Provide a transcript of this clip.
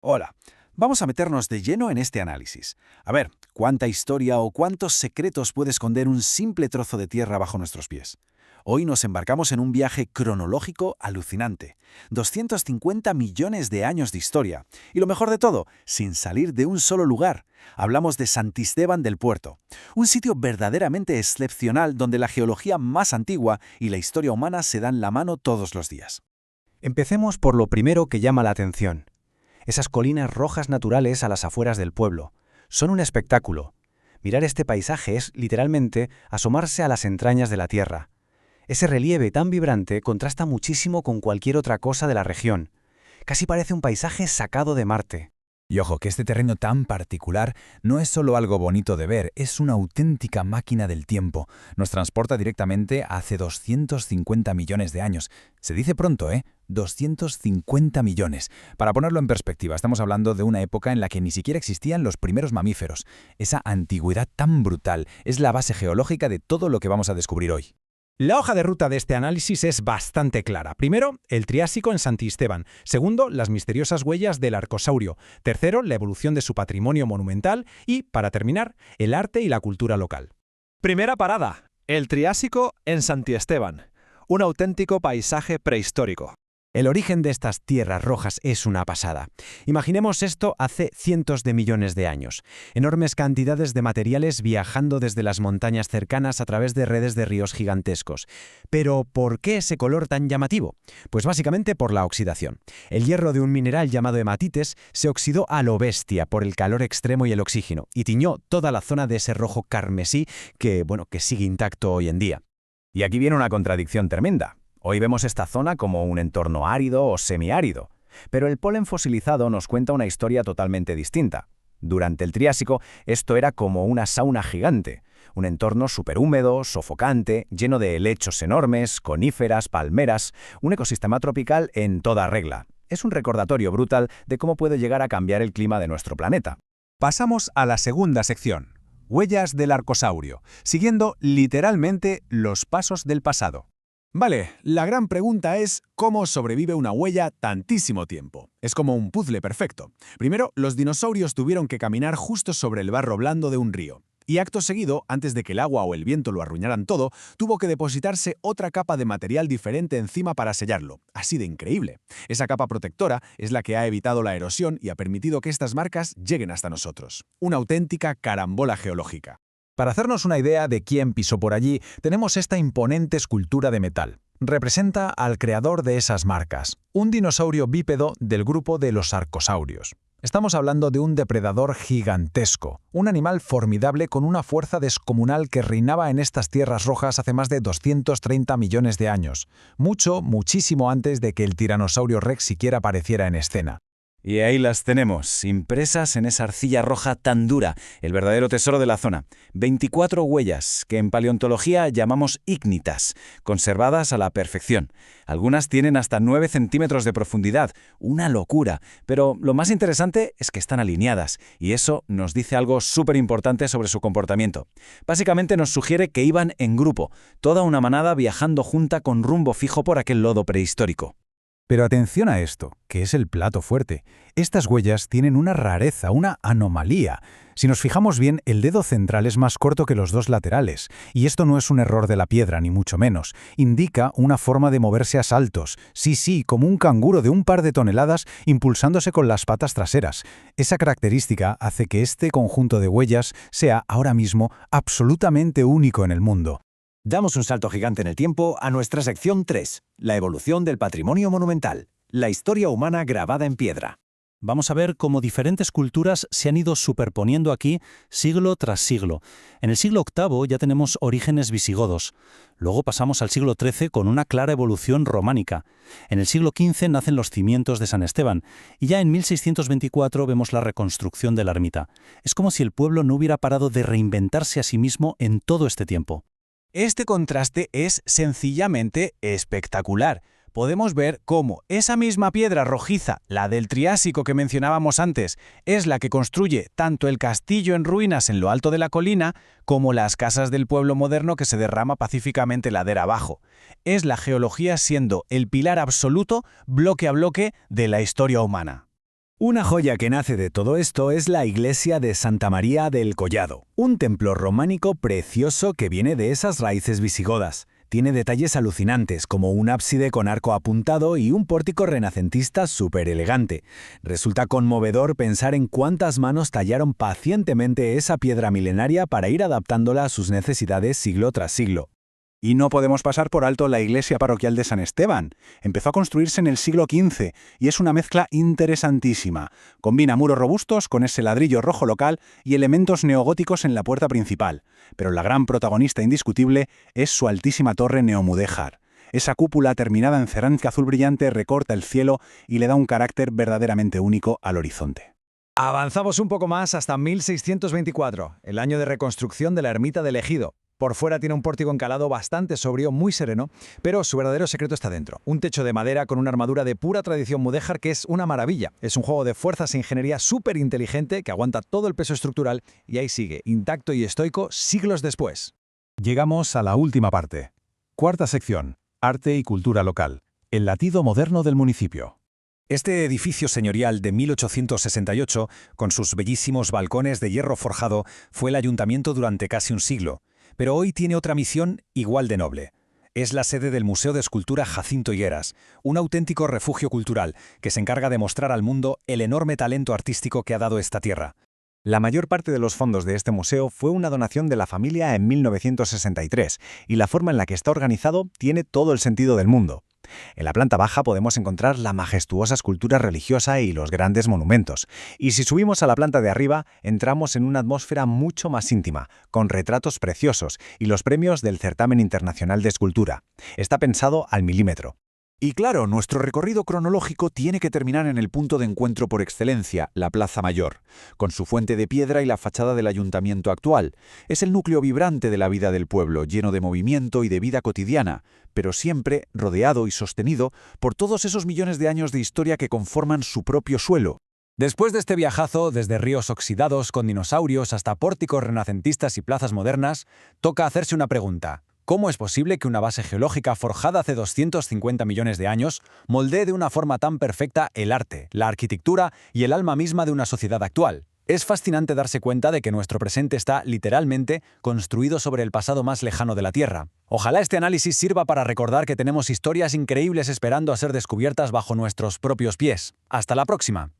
Hola, vamos a meternos de lleno en este análisis. A ver, ¿cuánta historia o cuántos secretos puede esconder un simple trozo de tierra bajo nuestros pies? Hoy nos embarcamos en un viaje cronológico alucinante. 250 millones de años de historia. Y lo mejor de todo, sin salir de un solo lugar. Hablamos de Santisteban del Puerto, un sitio verdaderamente excepcional donde la geología más antigua y la historia humana se dan la mano todos los días. Empecemos por lo primero que llama la atención. Esas colinas rojas naturales a las afueras del pueblo. Son un espectáculo. Mirar este paisaje es, literalmente, asomarse a las entrañas de la tierra. Ese relieve tan vibrante contrasta muchísimo con cualquier otra cosa de la región. Casi parece un paisaje sacado de Marte. Y ojo, que este terreno tan particular no es solo algo bonito de ver, es una auténtica máquina del tiempo. Nos transporta directamente a hace 250 millones de años. Se dice pronto, ¿eh? 250 millones. Para ponerlo en perspectiva, estamos hablando de una época en la que ni siquiera existían los primeros mamíferos. Esa antigüedad tan brutal es la base geológica de todo lo que vamos a descubrir hoy. La hoja de ruta de este análisis es bastante clara. Primero, el Triásico en Santisteban. Segundo, las misteriosas huellas del Arcosaurio. Tercero, la evolución de su patrimonio monumental. Y, para terminar, el arte y la cultura local. Primera parada, el Triásico en Santisteban. Un auténtico paisaje prehistórico. El origen de estas tierras rojas es una pasada. Imaginemos esto hace cientos de millones de años. Enormes cantidades de materiales viajando desde las montañas cercanas a través de redes de ríos gigantescos. Pero, ¿por qué ese color tan llamativo? Pues básicamente por la oxidación. El hierro de un mineral llamado hematites se oxidó a lo bestia por el calor extremo y el oxígeno, y tiñó toda la zona de ese rojo carmesí que sigue intacto hoy en día. Y aquí viene una contradicción tremenda. Hoy vemos esta zona como un entorno árido o semiárido, pero el polen fosilizado nos cuenta una historia totalmente distinta. Durante el Triásico, esto era como una sauna gigante, un entorno superhúmedo, sofocante, lleno de helechos enormes, coníferas, palmeras, un ecosistema tropical en toda regla. Es un recordatorio brutal de cómo puede llegar a cambiar el clima de nuestro planeta. Pasamos a la segunda sección, huellas del Arcosaurio, siguiendo literalmente los pasos del pasado. Vale, la gran pregunta es ¿cómo sobrevive una huella tantísimo tiempo? Es como un puzzle perfecto. Primero, los dinosaurios tuvieron que caminar justo sobre el barro blando de un río. Y acto seguido, antes de que el agua o el viento lo arruinaran todo, tuvo que depositarse otra capa de material diferente encima para sellarlo. Así de increíble. Esa capa protectora es la que ha evitado la erosión y ha permitido que estas marcas lleguen hasta nosotros. Una auténtica carambola geológica. Para hacernos una idea de quién pisó por allí, tenemos esta imponente escultura de metal. Representa al creador de esas marcas, un dinosaurio bípedo del grupo de los arcosaurios. Estamos hablando de un depredador gigantesco, un animal formidable con una fuerza descomunal que reinaba en estas tierras rojas hace más de 230 millones de años, muchísimo antes de que el tiranosaurio Rex siquiera apareciera en escena. Y ahí las tenemos, impresas en esa arcilla roja tan dura, el verdadero tesoro de la zona. 24 huellas, que en paleontología llamamos ígnitas, conservadas a la perfección. Algunas tienen hasta 9 centímetros de profundidad, una locura. Pero lo más interesante es que están alineadas, y eso nos dice algo súper importante sobre su comportamiento. Básicamente nos sugiere que iban en grupo, toda una manada viajando junta con rumbo fijo por aquel lodo prehistórico. Pero atención a esto, que es el plato fuerte. Estas huellas tienen una rareza, una anomalía. Si nos fijamos bien, el dedo central es más corto que los dos laterales. Y esto no es un error de la piedra, ni mucho menos. Indica una forma de moverse a saltos. Sí, como un canguro de un par de toneladas impulsándose con las patas traseras. Esa característica hace que este conjunto de huellas sea, ahora mismo, absolutamente único en el mundo. Damos un salto gigante en el tiempo a nuestra sección 3, la evolución del patrimonio monumental, la historia humana grabada en piedra. Vamos a ver cómo diferentes culturas se han ido superponiendo aquí siglo tras siglo. En el siglo VIII ya tenemos orígenes visigodos. Luego pasamos al siglo XIII con una clara evolución románica. En el siglo XV nacen los cimientos de San Esteban y ya en 1624 vemos la reconstrucción de la ermita. Es como si el pueblo no hubiera parado de reinventarse a sí mismo en todo este tiempo. Este contraste es sencillamente espectacular. Podemos ver cómo esa misma piedra rojiza, la del Triásico que mencionábamos antes, es la que construye tanto el castillo en ruinas en lo alto de la colina como las casas del pueblo moderno que se derrama pacíficamente ladera abajo. Es la geología siendo el pilar absoluto, bloque a bloque, de la historia humana. Una joya que nace de todo esto es la iglesia de Santa María del Collado, un templo románico precioso que viene de esas raíces visigodas. Tiene detalles alucinantes, como un ábside con arco apuntado y un pórtico renacentista súper elegante. Resulta conmovedor pensar en cuántas manos tallaron pacientemente esa piedra milenaria para ir adaptándola a sus necesidades siglo tras siglo. Y no podemos pasar por alto la iglesia parroquial de San Esteban. Empezó a construirse en el siglo XV y es una mezcla interesantísima. Combina muros robustos con ese ladrillo rojo local y elementos neogóticos en la puerta principal. Pero la gran protagonista indiscutible es su altísima torre neomudéjar. Esa cúpula terminada en cerámica azul brillante recorta el cielo y le da un carácter verdaderamente único al horizonte. Avanzamos un poco más hasta 1624, el año de reconstrucción de la ermita del Ejido. Por fuera tiene un pórtico encalado bastante sobrio, muy sereno, pero su verdadero secreto está dentro. Un techo de madera con una armadura de pura tradición mudéjar que es una maravilla. Es un juego de fuerzas e ingeniería súper inteligente que aguanta todo el peso estructural y ahí sigue, intacto y estoico siglos después. Llegamos a la última parte. Cuarta sección. Arte y cultura local. El latido moderno del municipio. Este edificio señorial de 1868, con sus bellísimos balcones de hierro forjado, fue el ayuntamiento durante casi un siglo. Pero hoy tiene otra misión igual de noble. Es la sede del Museo de Escultura Jacinto Higueras, un auténtico refugio cultural que se encarga de mostrar al mundo el enorme talento artístico que ha dado esta tierra. La mayor parte de los fondos de este museo fue una donación de la familia en 1963, y la forma en la que está organizado tiene todo el sentido del mundo. En la planta baja podemos encontrar la majestuosa escultura religiosa y los grandes monumentos. Y si subimos a la planta de arriba, entramos en una atmósfera mucho más íntima, con retratos preciosos y los premios del Certamen Internacional de Escultura. Está pensado al milímetro. Y claro, nuestro recorrido cronológico tiene que terminar en el punto de encuentro por excelencia, la Plaza Mayor, con su fuente de piedra y la fachada del ayuntamiento actual. Es el núcleo vibrante de la vida del pueblo, lleno de movimiento y de vida cotidiana, pero siempre rodeado y sostenido por todos esos millones de años de historia que conforman su propio suelo. Después de este viajazo, desde ríos oxidados con dinosaurios hasta pórticos renacentistas y plazas modernas, toca hacerse una pregunta. ¿Cómo es posible que una base geológica forjada hace 250 millones de años moldee de una forma tan perfecta el arte, la arquitectura y el alma misma de una sociedad actual? Es fascinante darse cuenta de que nuestro presente está, literalmente, construido sobre el pasado más lejano de la Tierra. Ojalá este análisis sirva para recordar que tenemos historias increíbles esperando a ser descubiertas bajo nuestros propios pies. ¡Hasta la próxima!